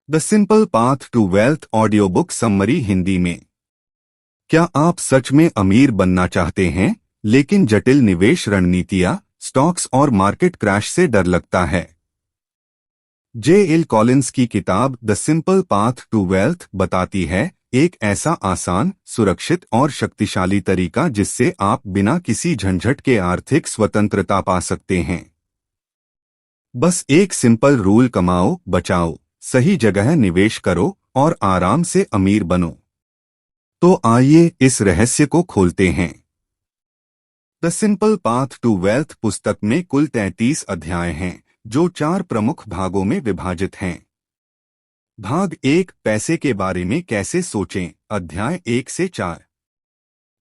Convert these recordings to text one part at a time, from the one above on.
The simple path to wealth audio book summary Hindi में। क्या आप सच में अमीर बनना चाहते हैं, लेकिन जटिल निवेश रणनीतियां, स्टॉक्स और मार्केट क्रैश से डर लगता है? जे एल कॉलिंस की किताब the simple path to wealth बताती है एक ऐसा आसान, सुरक्षित और शक्तिशाली तरीका जिससे आप बिना किसी झंझट के आर्थिक स्वतंत्रता पा सकते हैं। बस एक सिंपल रूल: कमाओ, बचाओ, सही जगह निवेश करो और आराम से अमीर बनो। तो आइए इस रहस्य को खोलते हैं। The simple path to wealth पुस्तक में कुल 33 अध्याय हैं, जो 4 प्रमुख भागों में विभाजित हैं। भाग 1: पैसे के बारे में कैसे सोचें, अध्याय 1 से 4।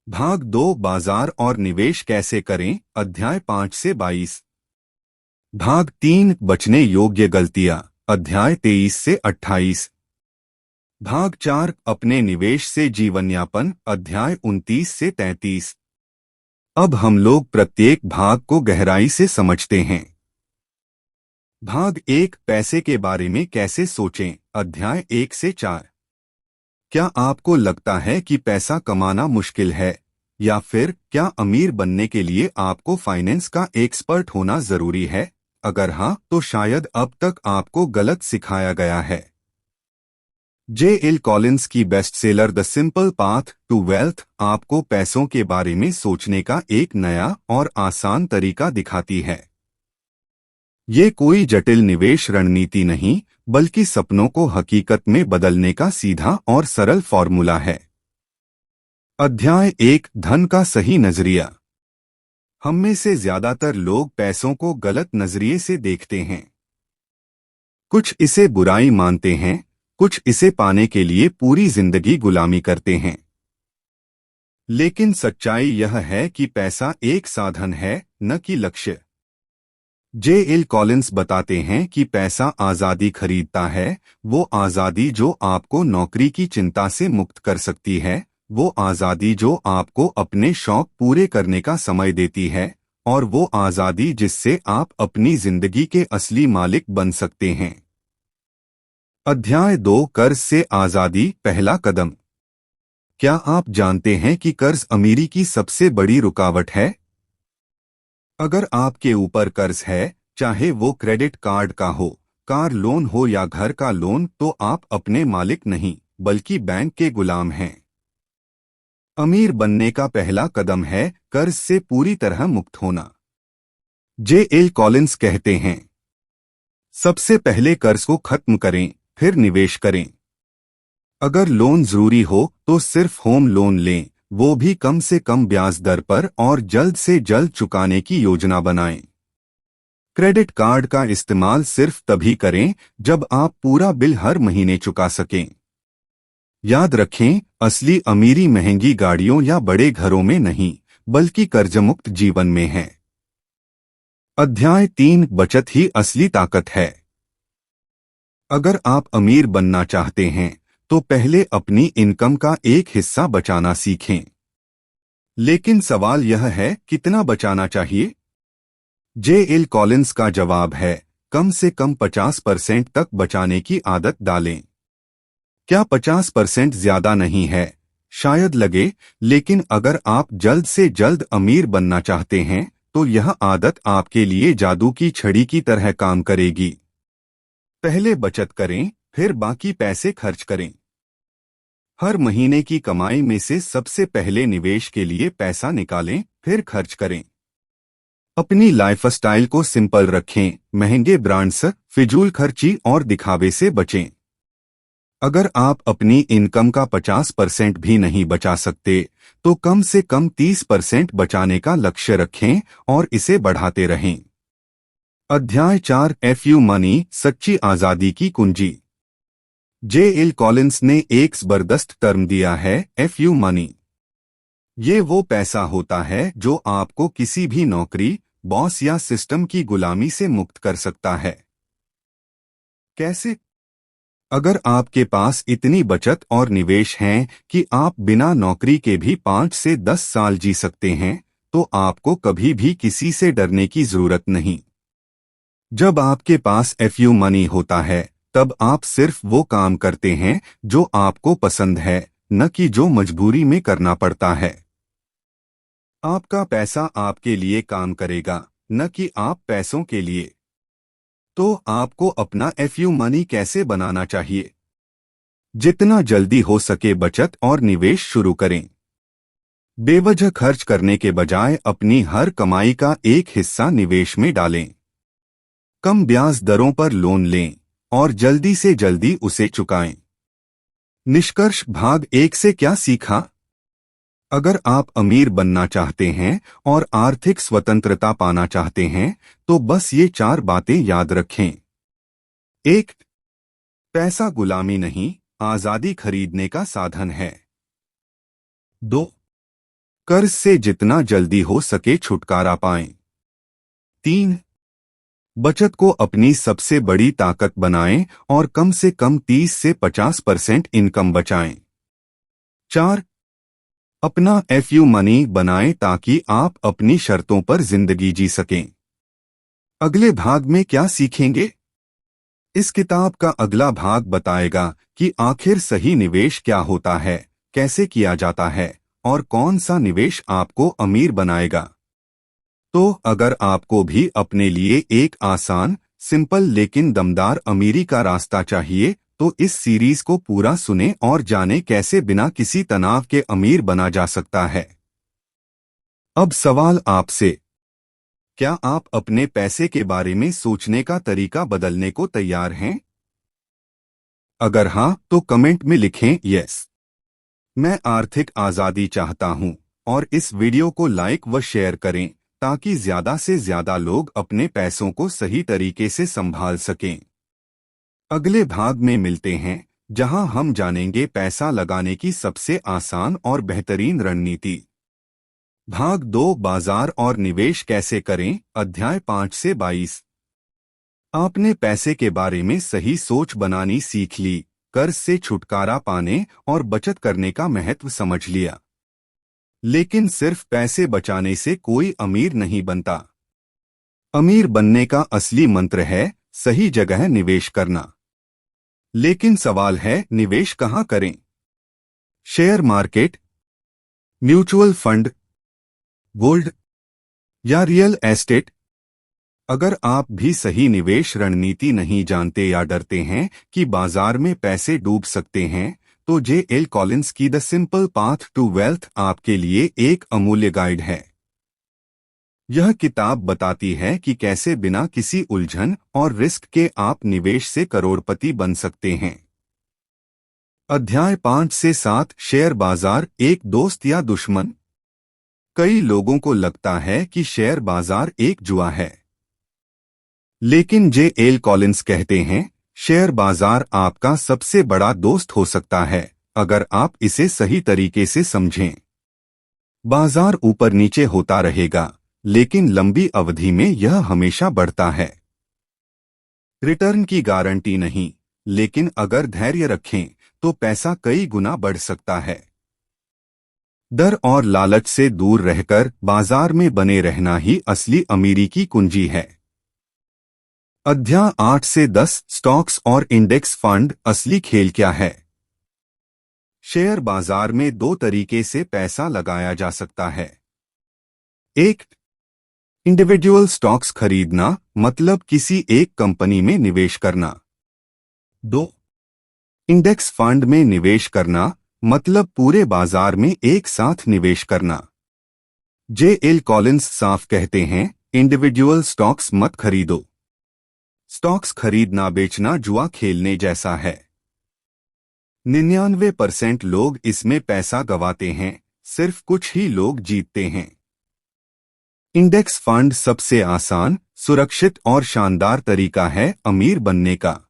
भाग 2: बाजार और निवेश कैसे करें, अध्याय 5 से 22। भाग 3: बचने योग्य गलतियां, अध्याय 23 से 28। भाग 4: अपने निवेश से जीवनयापन, अध्याय 29 से 33। अब हम लोग प्रत्येक भाग को गहराई से समझते हैं। भाग 1: पैसे के बारे में कैसे सोचें, अध्याय 1 से 4। क्या आपको लगता है कि पैसा कमाना मुश्किल है, या फिर क्या अमीर बनने के लिए आपको फाइनेंस का एक्सपर्ट होना जरूरी है? अगर हाँ, तो शायद अब तक आपको गलत सिखाया गया है। जे एल कॉलिंस की bestseller the simple path to wealth आपको पैसों के बारे में सोचने का एक नया और आसान तरीका दिखाती है। ये कोई जटिल निवेश रणनीति नहीं, बल्कि सपनों को हकीकत में बदलने का सीधा और सरल फॉर्मूला है। अध्याय 1: धन का सही नजरिया। हम में से ज्यादातर लोग पैसों को गलत नजरिए से देखते हैं। कुछ इसे बुराई मानते हैं, कुछ इसे पाने के लिए पूरी जिंदगी गुलामी करते हैं। लेकिन सच्चाई यह है कि पैसा एक साधन है, न कि लक्ष्य। जे एल कॉलिंस बताते हैं कि पैसा आजादी खरीदता है, वो आजादी जो आपको नौकरी की चिंता से मुक्त कर सकती है, वो आजादी जो आपको अपने शौक पूरे करने का समय देती है, और वो आजादी जिससे आप अपनी जिंदगी के असली मालिक बन सकते हैं। अध्याय 2: कर्ज से आजादी, पहला कदम। क्या आप जानते हैं कि कर्ज अमीरी की सबसे बड़ी रुकावट है? अगर आपके ऊपर कर्ज है, चाहे वो क्रेडिट कार्ड का हो, कार लोन हो या घर का लोन, तो आप अपने मालिक नहीं, बल्कि बैंक के गुलाम हैं। अमीर बनने का पहला कदम है कर्ज से पूरी तरह मुक्त होना। जे एल कॉलिंस कहते हैं, सबसे पहले कर्ज को खत्म करें, फिर निवेश करें। अगर लोन जरूरी हो तो सिर्फ होम लोन लें, वो भी कम से कम ब्याज दर पर, और जल्द से जल्द चुकाने की योजना बनाएं। क्रेडिट कार्ड का इस्तेमाल सिर्फ तभी करें जब आप पूरा बिल हर महीने चुका सकें। याद रखें, असली अमीरी महंगी गाड़ियों या बड़े घरों में नहीं, बल्कि कर्जमुक्त जीवन में है। अध्याय 3: बचत ही असली ताकत है। अगर आप अमीर बनना चाहते हैं, तो पहले अपनी इनकम का एक हिस्सा बचाना सीखें। लेकिन सवाल यह है, कितना बचाना चाहिए? जे एल कॉलिंस का जवाब है, कम से कम 50% तक बचाने की आदत डालें। क्या 50% ज्यादा नहीं है? शायद लगे, लेकिन अगर आप जल्द से जल्द अमीर बनना चाहते हैं, तो यह आदत आपके लिए जादू की छड़ी की तरह काम करेगी। पहले बचत करें, फिर बाकी पैसे खर्च करें। हर महीने की कमाई में से सबसे पहले निवेश के लिए पैसा निकालें, फिर खर्च करें। अपनी लाइफस्टाइल को सिंपल रखें, महंगे ब्रांड्स, फिजूल खर्ची और दिखावे से बचें। अगर आप अपनी इनकम का 50% भी नहीं बचा सकते, तो कम से कम 30% बचाने का लक्ष्य रखें और इसे बढ़ाते रहें। अध्याय 4: एफयू मनी, सच्ची आजादी की कुंजी। जे एल कॉलिंस ने एक जबरदस्त टर्म दिया है, एफयू मनी। ये वो पैसा होता है जो आपको किसी भी नौकरी, बॉस या सिस्टम की गुलामी से मुक्त कर सकता है। कैसे? अगर आपके पास इतनी बचत और निवेश हैं कि आप बिना नौकरी के भी 5 से 10 साल जी सकते हैं, तो आपको कभी भी किसी से डरने की जरूरत नहीं। जब आपके पास एफयू मनी होता है, तब आप सिर्फ वो काम करते हैं जो आपको पसंद है, न कि जो मजबूरी में करना पड़ता है। आपका पैसा आपके लिए काम करेगा, न कि आप पैसों के लिए। तो आपको अपना एफयू मनी कैसे बनाना चाहिए? जितना जल्दी हो सके बचत और निवेश शुरू करें। बेवजह खर्च करने के बजाय अपनी हर कमाई का एक हिस्सा निवेश में डालें। कम ब्याज दरों पर लोन लें और जल्दी से जल्दी उसे चुकाएं। निष्कर्ष भाग 1 से क्या सीखा? अगर आप अमीर बनना चाहते हैं और आर्थिक स्वतंत्रता पाना चाहते हैं, तो बस ये 4 बातें याद रखें। 1. पैसा गुलामी नहीं, आजादी खरीदने का साधन है। 2. कर्ज से जितना जल्दी हो सके छुटकारा पाएं। 3. बचत को अपनी सबसे बड़ी ताकत बनाएं और कम से कम 30 से 50% इनकम बचाएं। 4. अपना एफयू मनी बनाएं ताकि आप अपनी शर्तों पर जिंदगी जी सकें। अगले भाग में क्या सीखेंगे? इस किताब का अगला भाग बताएगा कि आखिर सही निवेश क्या होता है, कैसे किया जाता है और कौन सा निवेश आपको अमीर बनाएगा। तो अगर आपको भी अपने लिए एक आसान, सिंपल लेकिन दमदार अमीरी का रास्ता चाहिए, तो इस सीरीज को पूरा सुनें और जानें कैसे बिना किसी तनाव के अमीर बना जा सकता है। अब सवाल आपसे, क्या आप अपने पैसे के बारे में सोचने का तरीका बदलने को तैयार हैं? अगर हां, तो कमेंट में लिखें यस, मैं आर्थिक आजादी चाहता हूं, और इस वीडियो को लाइक व शेयर करें ताकि ज्यादा से ज्यादा लोग अपने पैसों को सही तरीके से संभाल सकें। अगले भाग में मिलते हैं, जहां हम जानेंगे पैसा लगाने की सबसे आसान और बेहतरीन रणनीति। भाग 2, बाजार और निवेश कैसे करें, अध्याय 5 से 22। आपने पैसे के बारे में सही सोच बनानी सीख ली, कर्ज से छुटकारा पाने और बचत करने का महत्व समझ लिया। लेकिन सिर्फ पैसे बचाने से कोई अमीर नहीं बनता। अमीर बनने का असली मंत्र है सही जगह निवेश करना। लेकिन सवाल है, निवेश कहां करें? Share market, mutual fund, gold या रियल एस्टेट? अगर आप भी सही निवेश रणनीति नहीं जानते या डरते हैं कि बाजार में पैसे डूब सकते हैं, तो जे.एल. कॉलिंस की the simple path to wealth आपके लिए एक अमूल्य गाइड है। यह किताब बताती है कि कैसे बिना किसी उलझन और रिस्क के आप निवेश से करोड़पति बन सकते हैं। अध्याय 5 से 7, शेयर बाजार एक दोस्त या दुश्मन? कई लोगों को लगता है कि शेयर बाजार एक जुआ है, लेकिन जे.एल. कॉलिंस कहते हैं, शेयर बाजार आपका सबसे बड़ा दोस्त हो सकता है अगर आप इसे सही तरीके से समझें। बाजार ऊपर नीचे होता रहेगा, लेकिन लंबी अवधि में यह हमेशा बढ़ता है। रिटर्न की गारंटी नहीं, लेकिन अगर धैर्य रखें तो पैसा कई गुना बढ़ सकता है। डर और लालच से दूर रहकर बाजार में बने रहना ही असली अमीरी की कुंजी है। अध्याय 8 से 10, स्टॉक्स और इंडेक्स फंड, असली खेल क्या है? शेयर बाजार में 2 तरीके से पैसा लगाया जा सकता है। 1. इंडिविजुअल स्टॉक्स खरीदना, मतलब किसी एक कंपनी में निवेश करना। 2. इंडेक्स फंड में निवेश करना, मतलब पूरे बाजार में एक साथ निवेश करना। जे.एल. कॉलिंस साफ कहते हैं, इंडिविजुअल स्टॉक्स मत खरीदो। स्टॉक्स खरीदना बेचना जुआ खेलने जैसा है। 99% लोग इसमें पैसा गंवाते हैं, सिर्फ कुछ ही लोग जीतते हैं। इंडेक्स फंड सबसे आसान, सुरक्षित और शानदार तरीका है अमीर बनने का।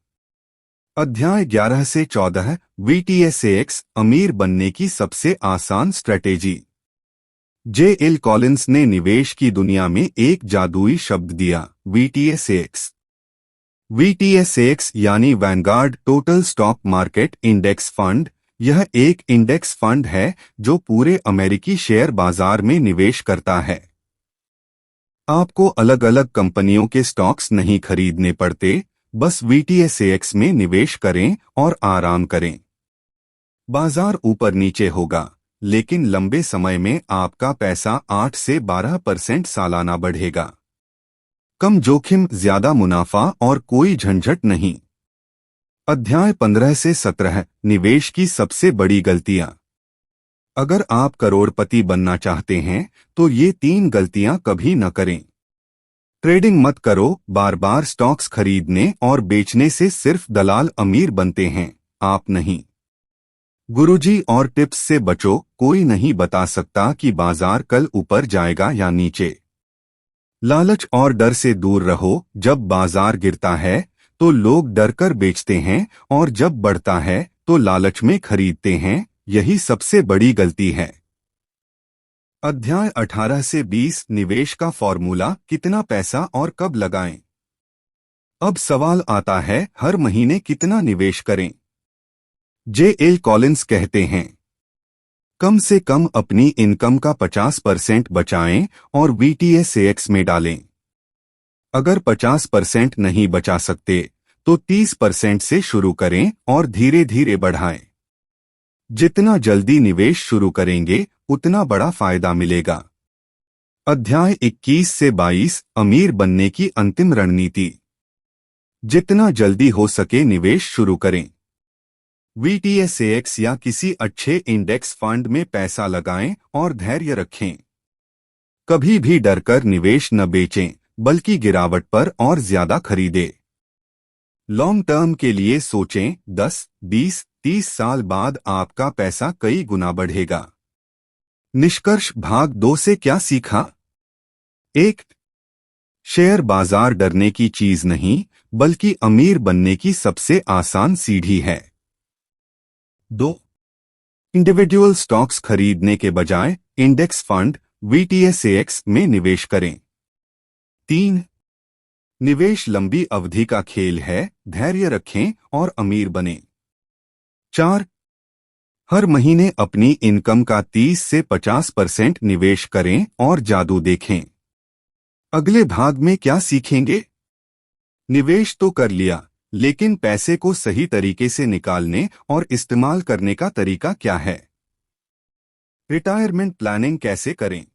अध्याय 11 से 14, VTSAX, अमीर बनने की सबसे आसान स्ट्रेटेजी। जे.एल. कॉलिंस ने निवेश की दुनिया में एक जादुई शब्द दिया, VTSAX। VTSAX यानी Vanguard total stock market index fund. यह एक इंडेक्स फंड है जो पूरे अमेरिकी शेयर बाजार में निवेश करता है। आपको अलग अलग कंपनियों के स्टॉक्स नहीं खरीदने पड़ते, बस VTSAX में निवेश करें और आराम करें। बाजार ऊपर नीचे होगा, लेकिन लंबे समय में आपका पैसा 8 से 12% सालाना बढ़ेगा। कम जोखिम, ज्यादा मुनाफा और कोई झंझट नहीं। अध्याय 15 से 17, निवेश की सबसे बड़ी गलतियां। अगर आप करोड़पति बनना चाहते हैं तो ये 3 गलतियां कभी न करें। ट्रेडिंग मत करो। बार बार स्टॉक्स खरीदने और बेचने से सिर्फ दलाल अमीर बनते हैं, आप नहीं। गुरुजी और टिप्स से बचो। कोई नहीं बता सकता कि बाजार कल ऊपर जाएगा या नीचे। लालच और डर से दूर रहो। जब बाजार गिरता है तो लोग डरकर बेचते हैं और जब बढ़ता है तो लालच में खरीदते हैं। यही सबसे बड़ी गलती है। अध्याय 18 से 20, निवेश का फॉर्मूला। कितना पैसा और कब लगाएं? अब सवाल आता है, हर महीने कितना निवेश करें? J.L. कॉलिंस कहते हैं, कम से कम अपनी इनकम का 50% बचाएं और VTSAX में डालें। अगर 50% नहीं बचा सकते तो 30% से शुरू करें और धीरे धीरे बढ़ाएं। जितना जल्दी निवेश शुरू करेंगे उतना बड़ा फायदा मिलेगा। अध्याय 21 से 22, अमीर बनने की अंतिम रणनीति। जितना जल्दी हो सके निवेश शुरू करें। VTSAX या किसी अच्छे इंडेक्स फंड में पैसा लगाएं और धैर्य रखें। कभी भी डरकर निवेश न बेचें, बल्कि गिरावट पर और ज्यादा खरीदें। लॉन्ग टर्म के लिए सोचें। 10, 20, 30 साल बाद आपका पैसा कई गुना बढ़ेगा। निष्कर्ष भाग 2 से क्या सीखा? 1. शेयर बाजार डरने की चीज नहीं, बल्कि अमीर बनने की सबसे आसान सीढ़ी है। 2. इंडिविजुअल स्टॉक्स खरीदने के बजाय इंडेक्स फंड VTSAX में निवेश करें। 3. निवेश लंबी अवधि का खेल है, धैर्य रखें और अमीर बनें। 4. हर महीने अपनी इनकम का 30 से 50% निवेश करें और जादू देखें। अगले भाग में क्या सीखेंगे? निवेश तो कर लिया, लेकिन पैसे को सही तरीके से निकालने और इस्तेमाल करने का तरीका क्या है? रिटायरमेंट प्लानिंग कैसे करें?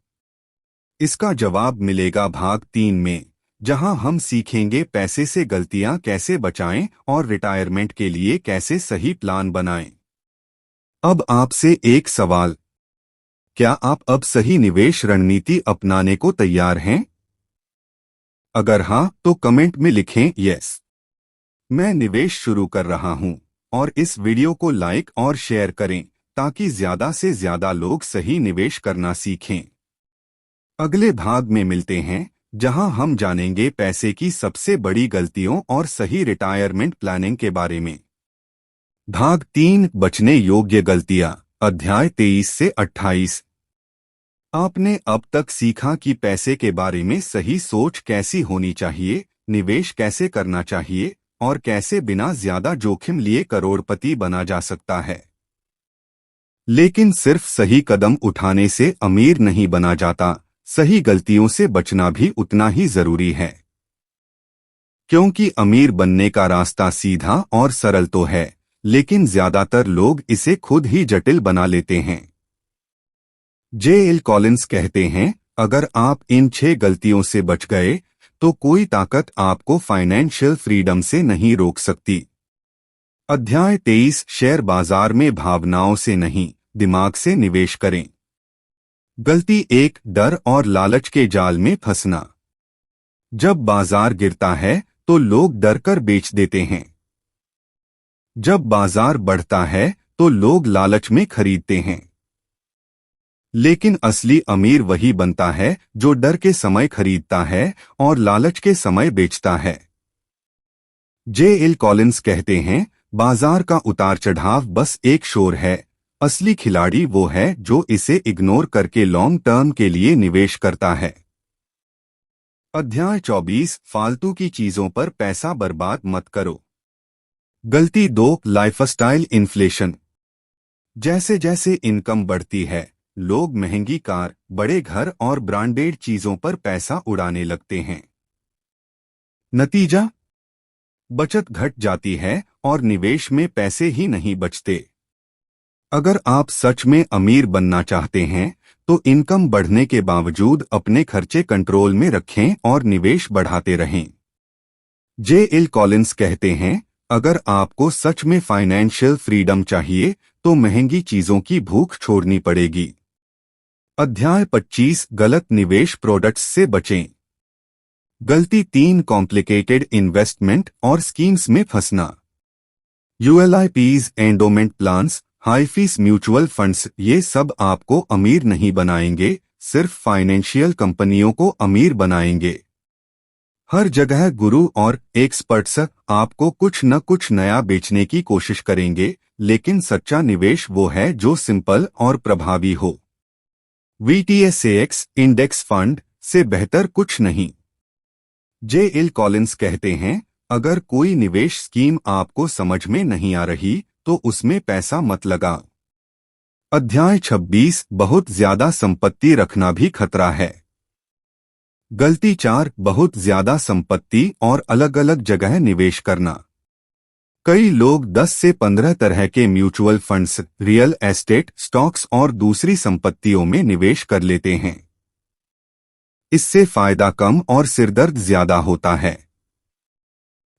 इसका जवाब मिलेगा भाग 3 में, जहां हम सीखेंगे पैसे से गलतियां कैसे बचाएं और रिटायरमेंट के लिए कैसे सही प्लान बनाएं। अब आपसे एक सवाल, क्या आप अब सही निवेश रणनीति अपनाने को तैयार हैं? अगर हां तो कमेंट में लिखें यस, मैं निवेश शुरू कर रहा हूं, और इस वीडियो को लाइक और शेयर करें ताकि ज्यादा से ज्यादा लोग सही निवेश करना सीखें। अगले भाग में मिलते हैं, जहां हम जानेंगे पैसे की सबसे बड़ी गलतियों और सही रिटायरमेंट प्लानिंग के बारे में। भाग 3, बचने योग्य गलतियां। अध्याय 23 से 28। आपने अब तक सीखा कि पैसे के बारे में सही सोच कैसी होनी चाहिए, निवेश कैसे करना चाहिए और कैसे बिना ज्यादा जोखिम लिए करोड़पति बना जा सकता है। लेकिन सिर्फ सही कदम उठाने से अमीर नहीं बना जाता, सही गलतियों से बचना भी उतना ही जरूरी है। क्योंकि अमीर बनने का रास्ता सीधा और सरल तो है, लेकिन ज्यादातर लोग इसे खुद ही जटिल बना लेते हैं। J.L. कॉलिंस कहते हैं, अगर आप इन 6 गलतियों से बच गए तो कोई ताकत आपको फाइनेंशियल फ्रीडम से नहीं रोक सकती। अध्याय 23, शेयर बाजार में भावनाओं से नहीं, दिमाग से निवेश करें। गलती 1, डर और लालच के जाल में फंसना। जब बाजार गिरता है तो लोग डरकर बेच देते हैं। जब बाजार बढ़ता है तो लोग लालच में खरीदते हैं। लेकिन असली अमीर वही बनता है जो डर के समय खरीदता है और लालच के समय बेचता है। J.L. कॉलिंस कहते हैं, बाजार का उतार चढ़ाव बस एक शोर है, असली खिलाड़ी वो है जो इसे इग्नोर करके लॉन्ग टर्म के लिए निवेश करता है। अध्याय 24, फालतू की चीजों पर पैसा बर्बाद मत करो। गलती 2, लाइफस्टाइल इन्फ्लेशन। जैसे जैसे इनकम बढ़ती है, लोग महंगी कार, बड़े घर और ब्रांडेड चीजों पर पैसा उड़ाने लगते हैं। नतीजा? बचत घट जाती है और निवेश में पैसे ही नहीं बचते। अगर आप सच में अमीर बनना चाहते हैं तो इनकम बढ़ने के बावजूद अपने खर्चे कंट्रोल में रखें और निवेश बढ़ाते रहें। जे.एल. कॉलिंस कहते हैं, अगर आपको सच में फाइनेंशियल फ्रीडम चाहिए तो महंगी चीजों की भूख छोड़नी पड़ेगी। अध्याय 25 गलत निवेश प्रोडक्ट्स से बचें। गलती 3 कॉम्प्लिकेटेड इन्वेस्टमेंट और स्कीम्स में फंसना। ULIPs, endowment plans, high fees mutual funds, ये सब आपको अमीर नहीं बनाएंगे, सिर्फ फाइनेंशियल कंपनियों को अमीर बनाएंगे। हर जगह गुरु और एक्सपर्ट्स आपको कुछ न कुछ नया बेचने की कोशिश करेंगे, लेकिन सच्चा निवेश वो है जो सिंपल और प्रभावी हो। VTSAX इंडेक्स फंड से बेहतर कुछ नहीं। जे.एल. कॉलिंस कहते हैं, अगर कोई निवेश स्कीम आपको समझ में नहीं आ रही तो उसमें पैसा मत लगा। अध्याय 26 बहुत ज्यादा संपत्ति रखना भी खतरा है। गलती 4 बहुत ज्यादा संपत्ति और अलग अलग जगह निवेश करना। कई लोग 10 से 15 तरह के mutual funds, real estate, stocks और दूसरी संपत्तियों में निवेश कर लेते हैं। इससे फायदा कम और सिरदर्द ज्यादा होता है।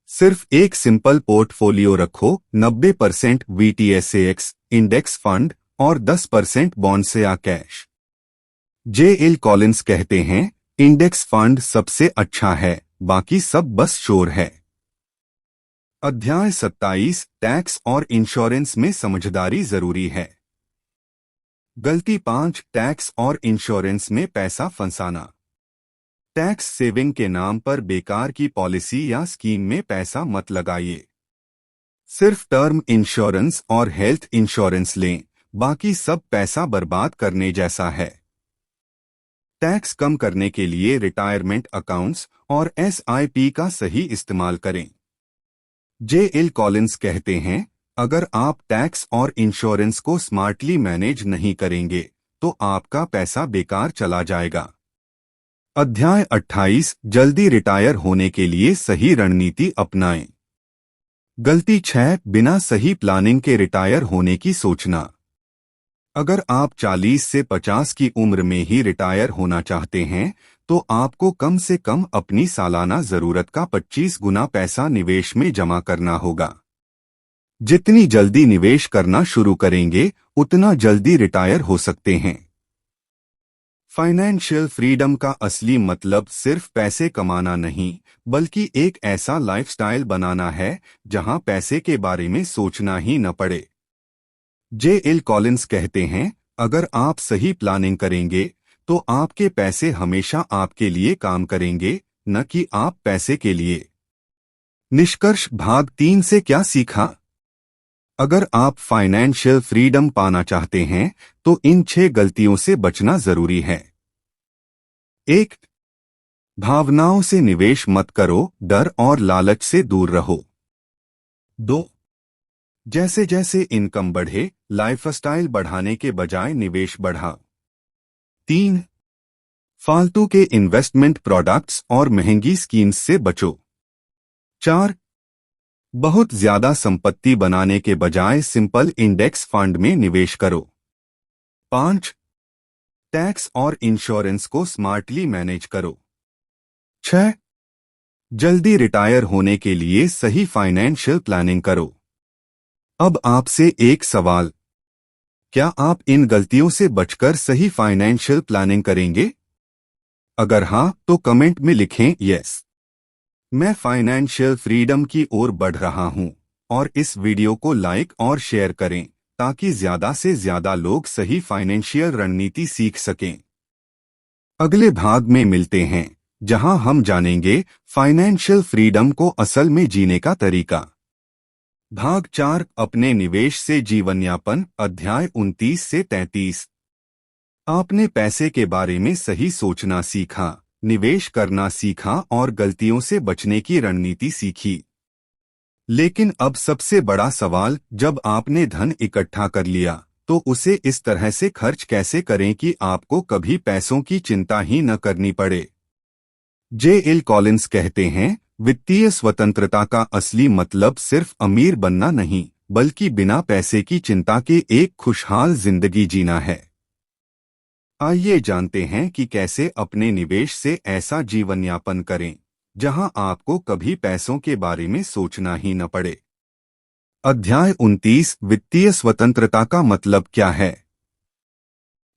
सिर्फ एक सिंपल पोर्टफोलियो रखो, 90% VTSAX इंडेक्स फंड और 10% बॉन्ड्स या कैश। जे.एल. कॉलिंस कहते हैं, इंडेक्स फंड सबसे अच्छा है, बाकी सब बस शोर है। अध्याय 27 टैक्स और इंश्योरेंस में समझदारी जरूरी है। गलती 5 टैक्स और इंश्योरेंस में पैसा फंसाना। टैक्स सेविंग के नाम पर बेकार की पॉलिसी या स्कीम में पैसा मत लगाइए। सिर्फ टर्म इंश्योरेंस और हेल्थ इंश्योरेंस लें, बाकी सब पैसा बर्बाद करने जैसा है। टैक्स कम करने के लिए रिटायरमेंट अकाउंट्स और SIP का सही इस्तेमाल करें। जे.एल. कॉलिंस कहते हैं, अगर आप टैक्स और इंश्योरेंस को स्मार्टली मैनेज नहीं करेंगे तो आपका पैसा बेकार चला जाएगा। अध्याय 28 जल्दी रिटायर होने के लिए सही रणनीति अपनाएं। गलती 6 बिना सही प्लानिंग के रिटायर होने की सोचना। अगर आप 40 से 50 की उम्र में ही रिटायर होना चाहते हैं तो आपको कम से कम अपनी सालाना जरूरत का 25 गुना पैसा निवेश में जमा करना होगा। जितनी जल्दी निवेश करना शुरू करेंगे उतना जल्दी रिटायर हो सकते हैं। फाइनेंशियल फ्रीडम का असली मतलब सिर्फ पैसे कमाना नहीं, बल्कि एक ऐसा लाइफस्टाइल बनाना है जहां पैसे के बारे में सोचना ही न पड़े। जे.एल. कॉलिंस कहते हैं, अगर आप सही प्लानिंग करेंगे तो आपके पैसे हमेशा आपके लिए काम करेंगे, न कि आप पैसे के लिए। निष्कर्ष भाग 3 से क्या सीखा? अगर आप फाइनेंशियल फ्रीडम पाना चाहते हैं तो इन 6 गलतियों से बचना जरूरी है। 1. भावनाओं से निवेश मत करो, डर और लालच से दूर रहो। 2. जैसे जैसे इनकम बढ़े, लाइफस्टाइल बढ़ाने के बजाय निवेश बढ़ाओ। 3. फालतू के इन्वेस्टमेंट प्रोडक्ट्स और महंगी स्कीम्स से बचो। 4. बहुत ज्यादा संपत्ति बनाने के बजाय सिंपल इंडेक्स फंड में निवेश करो। 5. टैक्स और इंश्योरेंस को स्मार्टली मैनेज करो। 6. जल्दी रिटायर होने के लिए सही फाइनेंशियल प्लानिंग करो। अब आपसे एक सवाल, क्या आप इन गलतियों से बचकर सही फाइनेंशियल प्लानिंग करेंगे? अगर हां तो कमेंट में लिखें यस। मैं फाइनेंशियल फ्रीडम की ओर बढ़ रहा हूं और इस वीडियो को लाइक और शेयर करें ताकि ज्यादा से ज्यादा लोग सही फाइनेंशियल रणनीति सीख सकें। अगले भाग में मिलते हैं जहां हम जानेंगे फाइनेंशियल फ्रीडम को असल में जीने का तरीका। भाग 4 अपने निवेश से जीवनयापन, अध्याय 29 से 33। आपने पैसे के बारे में सही सोचना सीखा, निवेश करना सीखा और गलतियों से बचने की रणनीति सीखी। लेकिन अब सबसे बड़ा सवाल, जब आपने धन इकट्ठा कर लिया तो उसे इस तरह से खर्च कैसे करें कि आपको कभी पैसों की चिंता ही न करनी पड़े। जे.एल. कॉलिंस कहते हैं, वित्तीय स्वतंत्रता का असली मतलब सिर्फ अमीर बनना नहीं, बल्कि बिना पैसे की चिंता के एक खुशहाल जिंदगी जीना है। आइए जानते हैं कि कैसे अपने निवेश से ऐसा जीवन यापन करें जहां आपको कभी पैसों के बारे में सोचना ही न पड़े। अध्याय 29, वित्तीय स्वतंत्रता का मतलब क्या है।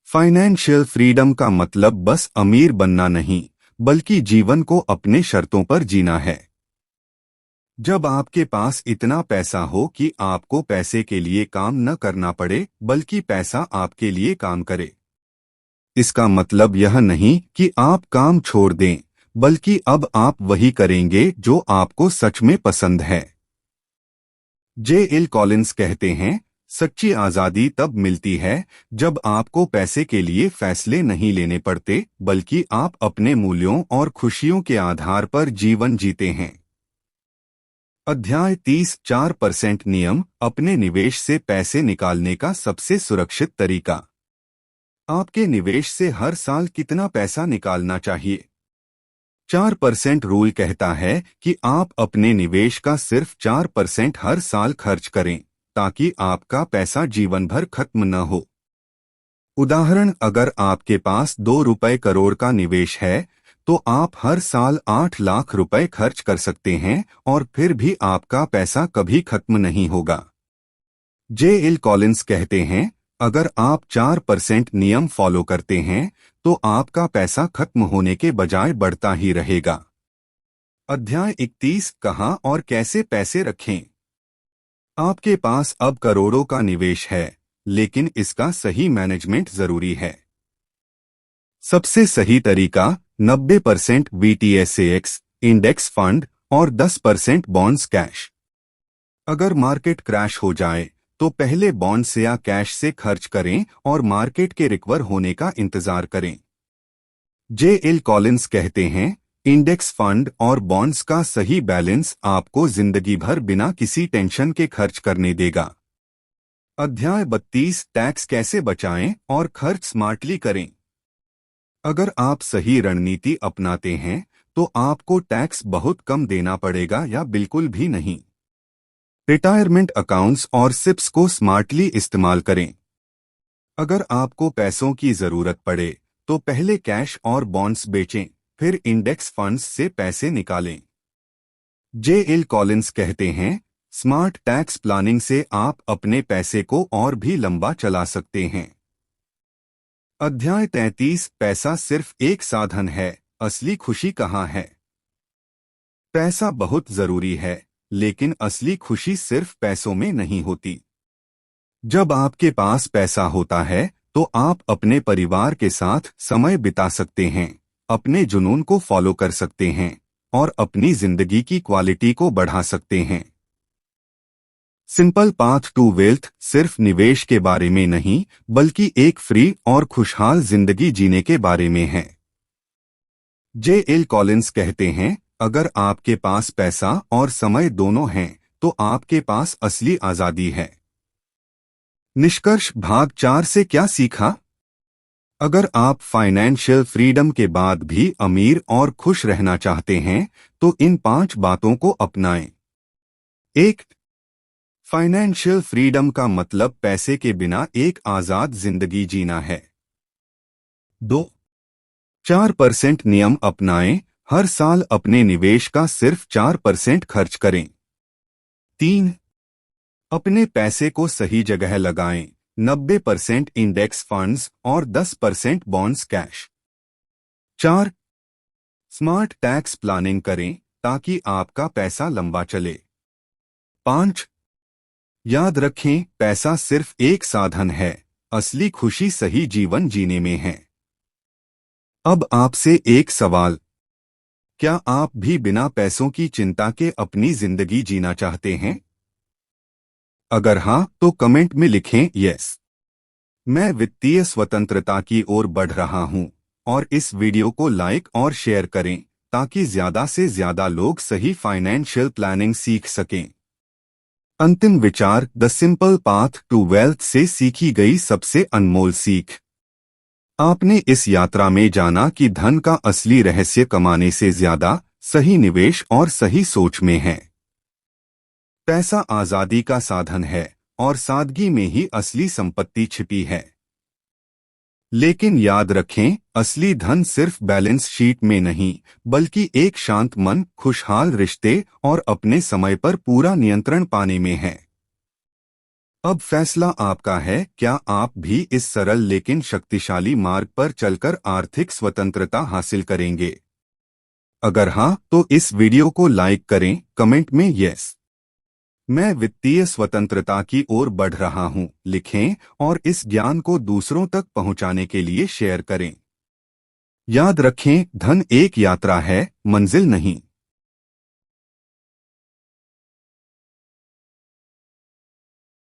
फाइनेंशियल फ्रीडम का मतलब बस अमीर बनना नहीं, बल्कि जीवन को अपने शर्तों पर जीना है। जब आपके पास इतना पैसा हो कि आपको पैसे के लिए काम न करना पड़े, बल्कि पैसा आपके लिए काम करे। इसका मतलब यह नहीं कि आप काम छोड़ दें, बल्कि अब आप वही करेंगे जो आपको सच में पसंद है। J.L. कॉलिंस कहते हैं, सच्ची आजादी तब मिलती है जब आपको पैसे के लिए फैसले नहीं लेने पड़ते, बल्कि आप अपने मूल्यों और खुशियों के आधार पर जीवन जीते हैं। अध्याय 30, 4% नियम, अपने निवेश से पैसे निकालने का सबसे सुरक्षित तरीका। आपके निवेश से हर साल कितना पैसा निकालना चाहिए। 4% रूल कहता है कि आप अपने निवेश का सिर्फ 4% हर साल खर्च करें, ताकि आपका पैसा जीवन भर खत्म न हो। उदाहरण, अगर आपके पास 2 रुपए करोड़ का निवेश है, तो आप हर साल 8 लाख रुपए खर्च कर सकते हैं और फिर भी आपका पैसा कभी खत्म नहीं होगा। J.L. कॉलिंस कहते हैं, अगर आप 4% नियम फॉलो करते हैं, तो आपका पैसा खत्म होने के बजाय बढ़ता ही रहेगा। अध्याय 31, कहां और कैसे पैसे रखें। आपके पास अब करोड़ों का निवेश है, लेकिन इसका सही मैनेजमेंट जरूरी है। सबसे सही तरीका 90% VTSAX इंडेक्स फंड और 10% बॉन्ड्स कैश। अगर मार्केट क्रैश हो जाए तो पहले बॉन्ड्स या कैश से खर्च करें और मार्केट के रिकवर होने का इंतजार करें। J.L. कॉलिंस कहते हैं, इंडेक्स फंड और बॉन्ड्स का सही बैलेंस आपको जिंदगी भर बिना किसी टेंशन के खर्च करने देगा। अध्याय 32, टैक्स कैसे बचाएं और खर्च स्मार्टली करें। अगर आप सही रणनीति अपनाते हैं, तो आपको टैक्स बहुत कम देना पड़ेगा या बिल्कुल भी नहीं। रिटायरमेंट अकाउंट्स और सिप्स को स्मार्टली इस्तेमाल करें। अगर आपको पैसों की जरूरत पड़े, तो पहले कैश और बॉन्ड्स बेचें, फिर इंडेक्स फंड्स से पैसे निकालें। J.L. कॉलिंस कहते हैं, स्मार्ट टैक्स प्लानिंग से आप अपने पैसे को और भी लंबा चला सकते हैं। अध्याय 33, पैसा सिर्फ एक साधन है, असली खुशी कहाँ है। पैसा बहुत जरूरी है, लेकिन असली खुशी सिर्फ पैसों में नहीं होती। जब आपके पास पैसा होता है, तो आप अपने परिवार के साथ समय बिता सकते हैं, अपने जुनून को फॉलो कर सकते हैं और अपनी जिंदगी की क्वालिटी को बढ़ा सकते हैं। सिंपल पाथ टू वेल्थ सिर्फ निवेश के बारे में नहीं, बल्कि एक फ्री और खुशहाल जिंदगी जीने के बारे में है। J.L. कॉलिंस कहते हैं, अगर आपके पास पैसा और समय दोनों हैं, तो आपके पास असली आजादी है। निष्कर्ष, भाग 4 से क्या सीखा। अगर आप फाइनेंशियल फ्रीडम के बाद भी अमीर और खुश रहना चाहते हैं, तो इन 5 बातों को अपनाएं। 1. फाइनेंशियल फ्रीडम का मतलब पैसे के बिना एक आजाद जिंदगी जीना है। 2. 4% नियम अपनाएं, हर साल अपने निवेश का सिर्फ 4% खर्च करें। 3. अपने पैसे को सही जगह लगाएं, 90% इंडेक्स फंड्स और 10% bonds cash. 4. Smart tax planning करें, ताकि आपका पैसा लंबा चले। 5. याद रखें, पैसा सिर्फ एक साधन है, असली खुशी सही जीवन जीने में है। अब आपसे एक सवाल, क्या आप भी बिना पैसों की चिंता के अपनी जिंदगी जीना चाहते हैं? अगर हाँ, तो कमेंट में लिखें यस। मैं वित्तीय स्वतंत्रता की ओर बढ़ रहा हूं, और इस वीडियो को लाइक और शेयर करें, ताकि ज्यादा से ज्यादा लोग सही फाइनेंशियल प्लानिंग सीख सकें। अंतिम विचार, the simple path to wealth से सीखी गई सबसे अनमोल सीख। आपने इस यात्रा में जाना कि धन का असली रहस्य कमाने से ज्यादा सही निवेश और सही सोच में है। पैसा आजादी का साधन है और सादगी में ही असली संपत्ति छिपी है। लेकिन याद रखें, असली धन सिर्फ बैलेंस शीट में नहीं, बल्कि एक शांत मन, खुशहाल रिश्ते और अपने समय पर पूरा नियंत्रण पाने में है। अब फैसला आपका है, क्या आप भी इस सरल लेकिन शक्तिशाली मार्ग पर चलकर आर्थिक स्वतंत्रता हासिल करेंगे? अगर हाँ, तो इस वीडियो को लाइक करें, कमेंट में यस मैं वित्तीय स्वतंत्रता की ओर बढ़ रहा हूं लिखें और इस ज्ञान को दूसरों तक पहुंचाने के लिए शेयर करें। याद रखें, धन एक यात्रा है, मंजिल नहीं।